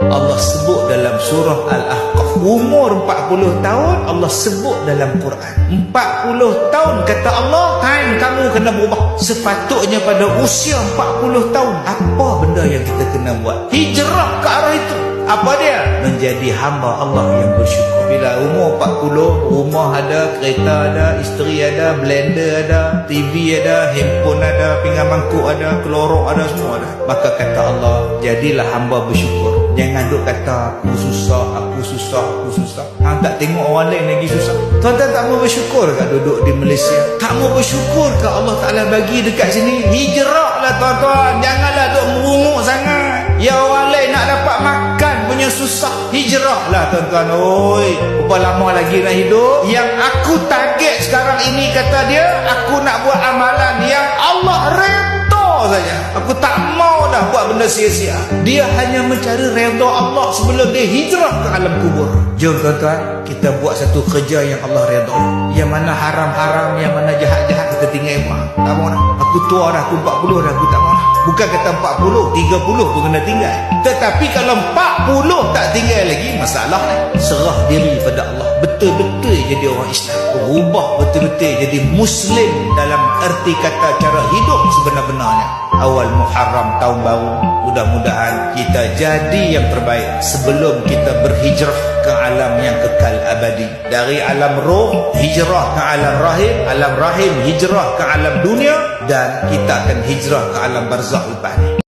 Allah sebut dalam surah Al-Ahqaf. Umur 40 tahun Allah sebut dalam Quran. 40 tahun kata Allah, time kamu kena berubah. Sepatutnya pada usia 40 tahun, apa benda yang kita kena buat? Hijrah ke arah itu. Apa dia? Menjadi hamba Allah yang bersyukur. Bila umur 40, rumah ada, kereta ada, isteri ada, blender ada, TV ada, handphone ada, pinggan mangkuk ada, kelorok ada, semua ada. Maka kata Allah, jadilah hamba bersyukur. Jangan duk kata aku susah, aku susah, aku susah. Hang tak tengok orang lain lagi susah. Tuan-tuan tak mau bersyukur ke duduk di Malaysia? Tak mau bersyukur ke Allah Ta'ala bagi dekat sini? Hijrahlah tuan-tuan. Janganlah duk merunguk sangat. Ya orang lain nak dapat makan punya susah. Hijrahlah tuan-tuan. Oi, berapa lama lagi nak hidup? Yang aku target sekarang ini, kata dia, aku nak buat amalan yang Allah redha saja. Aku tak mau dah buat benda sia-sia. Dia hanya mencari redha Allah sebelum dia hijrah ke alam kubur. Jom tuan-tuan, kita buat satu kerja yang Allah redha. Yang mana haram-haram, yang mana jahat-jahat, kita tinggal buat. Tak mau dah. Aku tua dah, aku 40 dah, aku tak mau dah. Bukan kata 40, 30 pun kena tinggal. Tetapi kalau 40 tak tinggal lagi, masalah ni. Serah diri pada Allah. Betul-betul jadi orang Islam. Berubah betul-betul jadi Muslim dalam erti kata cara hidup sebenar-benarnya. Awal Muharram tahun baru, mudah-mudahan kita jadi yang terbaik sebelum kita berhijrah ke alam yang kekal abadi. Dari alam roh hijrah ke alam rahim hijrah ke alam dunia, dan kita akan hijrah ke alam barzakh lepas ni.